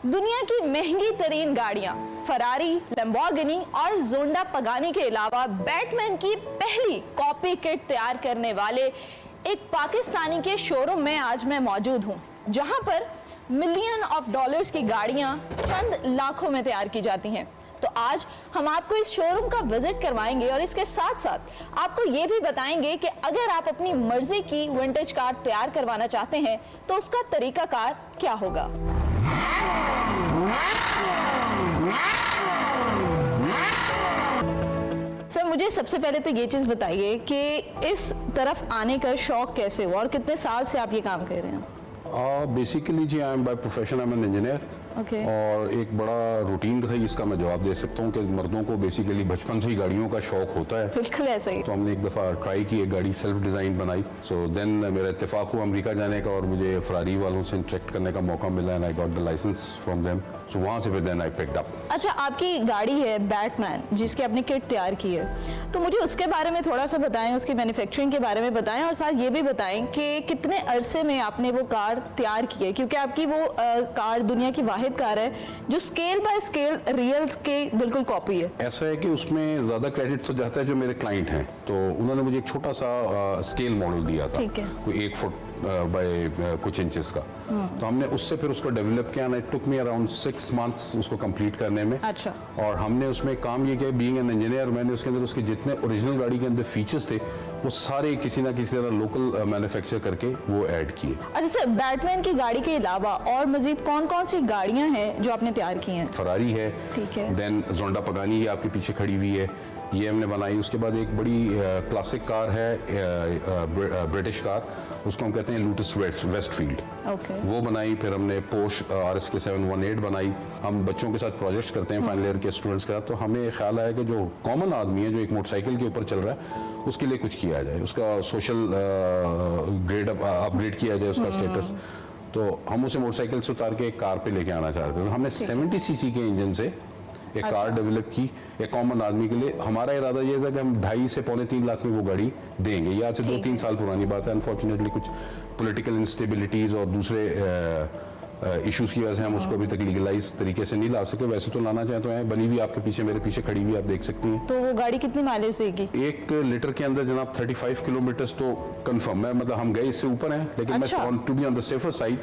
दुनिया की महंगी तरीन गाड़ियां फरारी, लैम्बोर्गिनी और जोंडा पगानी के अलावा बैटमैन की पहली कॉपी किट तैयार करने वाले एक पाकिस्तानी के शोरूम में आज मैं मौजूद हूं, जहां पर मिलियन ऑफ डॉलर्स की गाड़ियां चंद लाखों में तैयार की जाती हैं। तो आज हम आपको इस शोरूम का विजिट करवाएंगे और इसके साथ साथ आपको ये भी बताएंगे कि अगर आप अपनी मर्जी की विंटेज कार तैयार करवाना चाहते हैं तो उसका तरीकाकार क्या होगा। सर, मुझे सबसे पहले तो ये चीज बताइए कि इस तरफ आने का शौक कैसे हुआ और कितने साल से आप ये काम कर रहे हैं। बेसिकली जी I am by profession I am an engineer. और एक बड़ा रूटीन था इसका मैं जवाब दे सकता हूँ कि मर्दों को बेसिकली बचपन से ही गाड़ियों का शौक होता है। बिल्कुल ऐसा ही। तो हमने एक दफ़ा ट्राई की, एक गाड़ी सेल्फ डिज़ाइन बनाई। सो देन मेरा इत्तेफाक हुआ अमेरिका जाने का और मुझे फरारी वालों से इंटरेक्ट करने का मौका मिला and I got the licence from them. So वहाँ से फिर देन आई पिक्ड अप। अच्छा, आपकी गाड़ी है बैटमैन जिसकी आपने किट तैयार की है, तो मुझे उसके बारे में थोड़ा सा बताएं, उसकी मैन्युफैक्चरिंग के बारे में बताएं और साथ ये भी बताएं कि कितने अरसे में आपने वो कार तैयार की है, क्योंकि आपकी वो कार दुनिया की वाहिद कार है जो स्केल बाय स्केल रियल के बिल्कुल कॉपी है। ऐसा है कि उसमें ज़्यादा क्रेडिट तो जाता है जो मेरे क्लाइंट हैं, तो उन्होंने मुझे एक छोटा सा स्केल मॉडल दिया था, कोई 1 फुट बाय कुछ इंचेस का। तो हमने उससे फिर उसको डेवलप किया and it took me around 6 months उसको कंप्लीट करने में। अच्छा। और हमने उसमें काम ये किया, बीइंग एन इंजीनियर, मैंने उसके अंदर उसके जितने ओरिजिनल गाड़ी के अंदर फीचर्स थे वो सारे किसी ना किसी तरह लोकल मैन्युफैक्चर करके वो ऐड किए। अच्छा सर, बैटमैन की गाड़ी के अलावा और मजीद कौन कौन सी गाड़ियां हैं जो आपने तैयार की हैं? फरारी है, ठीक है, देन जोंडा पगानी ये आपके पीछे खड़ी हुई है, ये हमने बनाई। उसके बाद एक बड़ी क्लासिक कार है, ब्रिटिश कार, उसको हम कहते हैं लूटस वेस्टफील्ड, वो बनाई। फिर हमने पोर्श RSK 718 बनाई। हम बच्चों के साथ प्रोजेक्ट्स करते हैं फाइनल ईयर के स्टूडेंट्स के साथ, तो हमें ख्याल आया कि जो कॉमन आदमी है जो एक मोटरसाइकिल के ऊपर चल रहा है उसके लिए कुछ किया जाए, उसका सोशल अपग्रेड किया जाए उसका स्टेटस। तो हम उसे मोटरसाइकिल से उतार के एक कार पे लेके आना चाहते थे। हमने 70 सीसी के इंजन से एक कार डेवलप की एक कॉमन आदमी के लिए। हमारा इरादा ये था कि हम 2.5 से पौने 3 लाख में वो गाड़ी देंगे। ये आज से 2-3 साल पुरानी बात है। अनफॉर्चुनेटली कुछ पॉलिटिकल इंस्टेबिलिटीज और दूसरे इश्यूज की वजह से हम उसको अभी तक लीगलाइज तरीके से नहीं ला सके। वैसे तो लाना चाहते हैं, बनी हुई आपके पीछे, मेरे पीछे खड़ी हुई, आप देख सकती हैं। तो वो गाड़ी कितनी माइलेज देगी? 1 लीटर के अंदर जनाब 35 किलोमीटर तो कंफर्म है, मतलब हम गए इससे ऊपर हैं, लेकिन अच्छा। मैं to be on the safer side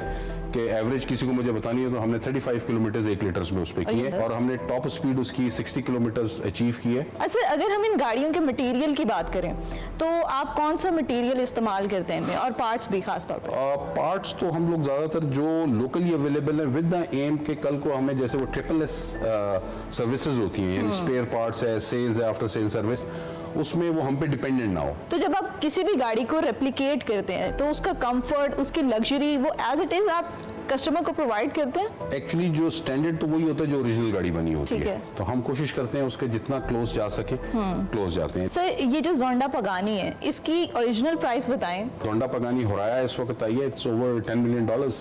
के एवरेज किसी को मुझे बतानी है तो हमने 35 किलोमीटर 1 लीटर में उस पर की है और हमने टॉप स्पीड उसकी 60 किलोमीटर अचीव की है। अच्छा, अगर हम इन गाड़ियों के मटेरियल की बात करें तो आप कौन सा मटेरियल इस्तेमाल करते हैं और पार्ट्स भी खास तौर पर? पार्ट्स तो हम लोग ज्यादातर जो लोकली अवेलेबल है विद द एम के कल को हमें जैसे वो SSS सर्विसेज होती हैं, यानी स्पेयर पार्ट्स है, सेल्स है, आफ्टर सेल सर्विस, उसमें वो हम पे डिपेंडेंट ना हो। तो जब आप किसी भी गाड़ी को रेप्लिकेट करते हैं तो उसका कंफर्ट, उसकी लग्जरी वो एज इट इज आप कस्टमर को प्रोवाइड करते हैं? एक्चुअली जो स्टैंडर्ड तो वही होता है जो ओरिजिनल गाड़ी बनी होती है, तो हम कोशिश करते हैं उसके जितना क्लोज जा सके क्लोज जाते हैं। सर, ये जो जोंडा पगानी है इसकी ओरिजिनल प्राइस बताएं। जोंडा पगानी होराया इस वक्त आई है, it's over $10 million.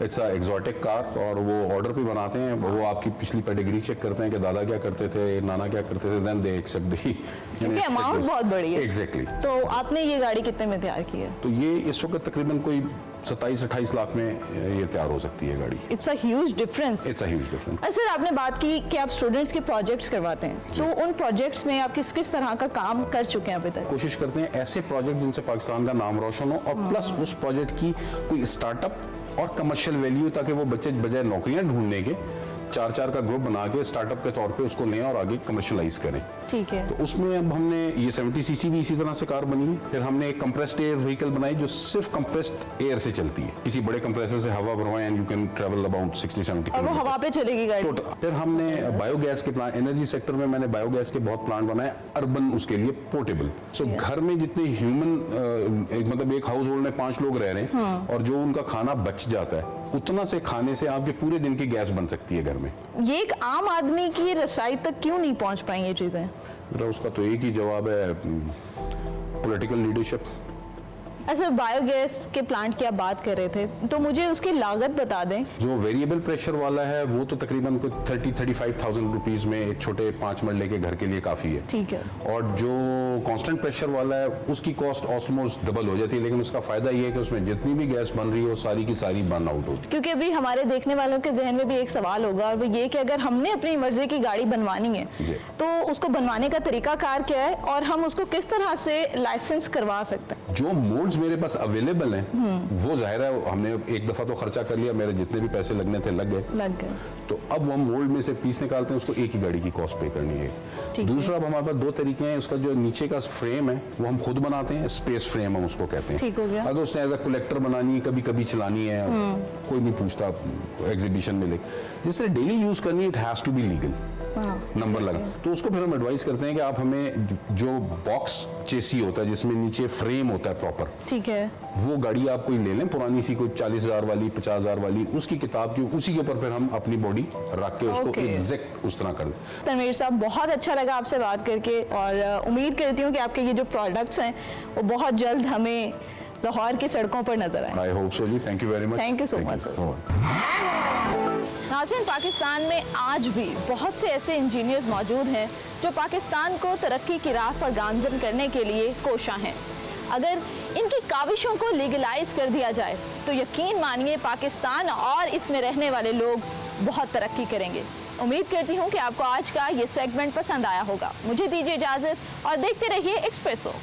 It's a exotic car और वो ऑर्डर पे बनाते हैं। वो आपकी पिछली पेडिग्री चेक करते हैं कि दादा क्या करते थे, नाना क्या करते थे, देन दे एक्सेप्ट दी। क्योंकि अमाउंट बहुत बड़ी है। एग्जैक्टली। तो आपने ये गाड़ी कितने में तैयार की है? तो ये इस वक्त तकरीबन कोई 27-28 लाख में ये तैयार हो सकती है गाड़ी। It's a huge difference. It's a huge difference. Sir, आपने बात की कि आप स्टूडेंट्स के प्रोजेक्ट्स करवाते हैं, तो उन प्रोजेक्ट्स में आप किस किस तरह का काम कर चुके हैं अभी तक? कोशिश करते हैं ऐसे प्रोजेक्ट जिनसे पाकिस्तान का नाम रोशन हो और प्लस उस प्रोजेक्ट की कोई स्टार्टअप और कमर्शियल वैल्यू, ताकि वो बच्चे बजाय नौकरियां ढूंढने के 4-4 का ग्रुप बना के स्टार्टअप के तौर पे उसको लें और आगे कमर्शियलाइज करें। ठीक है। तो उसमें अब हमने ये 70 सीसी भी इसी तरह से कार बनी है। फिर हमने एक कंप्रेस्ड एयर व्हीकल बनाई जो सिर्फ कंप्रेस्ड एयर से चलती है, किसी बड़े कंप्रेसर से हवा भरवाएं and you can travel about 60-70 और वो हवा पे चलेगी गाड़ी। फिर हमने बायोगैस के प्लांट, एनर्जी सेक्टर में मैंने बायोगैस के बहुत प्लांट बनाए, अर्बन उसके लिए पोर्टेबल। सो घर में जितने ह्यूमन मतलब एक हाउस होल्ड में 5 लोग रह रहे हैं और जो उनका खाना बच जाता है उतना से खाने से आपके पूरे दिन की गैस बन सकती है घर में। ये एक आम आदमी की रसाई तक क्यों नहीं पहुंच पाई ये चीजें? मेरा उसका तो एक ही जवाब है, पॉलिटिकल लीडरशिप। अच्छा, बायोगैस के प्लांट की आप बात कर रहे थे, तो मुझे उसकी लागत बता दें। जो वेरिएबल प्रेशर वाला है वो तो तकरीबन कुछ 30-35,000 रुपीज में एक छोटे 5 मरले के घर के लिए काफ़ी है। ठीक है। और जो कांस्टेंट प्रेशर वाला है उसकी कॉस्ट ऑलमोस्ट डबल हो जाती है, लेकिन उसका फ़ायदा ये है कि उसमें जितनी भी गैस बन रही है वो सारी की सारी बर्न आउट होती है। क्योंकि अभी हमारे देखने वालों के जहन में भी एक सवाल होगा, और वो ये कि अगर हमने अपनी मर्जी की गाड़ी बनवानी है जी। तो उसको बनवाने का तरीकाकार क्या है और हम उसको किस तरह से लाइसेंस करवा सकते हैं? जो मोल्ड्स मेरे पास अवेलेबल हैं वो जाहिर है हमने एक दफ़ा तो खर्चा कर लिया, मेरे जितने भी पैसे लगने थे लग गए। तो अब हम मोल्ड में से पीस निकालते हैं, उसको एक ही गाड़ी की कॉस्ट पे करनी है। दूसरा, अब हमारे पास 2 तरीके हैं, उसका जो नीचे का फ्रेम है वो हम खुद बनाते हैं, स्पेस फ्रेम हम उसको कहते हैं। ठीक हो गया। अगर उसने एज अ कलेक्टर बनानी है, कभी कभी चलानी है, कोई नहीं पूछता एग्जीबिशन में, जिसने डेली यूज करनी है, it has to be legal number लगा। तो उसको फिर हम एडवाइस करते हैं कि आप हमें जो बॉक्स चेसी होता है जिसमें नीचे फ्रेम होता है प्रॉपर, ठीक है, वो गाड़ी आप कोई ले लें, पुरानी सी कोई 40,000 वाली 50,000 वाली, उसकी किताब की उसी के ऊपर फिर हम अपनी बॉडी रख के उसको एग्जैक्ट उस तरह कर दें। तनवीर साहब, बहुत अच्छा लगा आपसे बात करके, और उम्मीद करती हूँ कि आपके ये जो प्रोडक्ट्स हैं वो बहुत जल्द हमें लाहौर की सड़कों पर नजर आए। आई होप सो जी। Thank you very much. Thank you so much. नाज़रीन, पाकिस्तान में आज भी बहुत से ऐसे इंजीनियर्स मौजूद हैं जो पाकिस्तान को तरक्की की राह पर गामजन करने के लिए कोशां हैं। अगर इनकी काविशों को लीगलाइज कर दिया जाए तो यकीन मानिए पाकिस्तान और इसमें रहने वाले लोग बहुत तरक्की करेंगे। उम्मीद करती हूँ कि आपको आज का ये सेगमेंट पसंद आया होगा। मुझे दीजिए इजाज़त और देखते रहिए एक्सप्रेसो।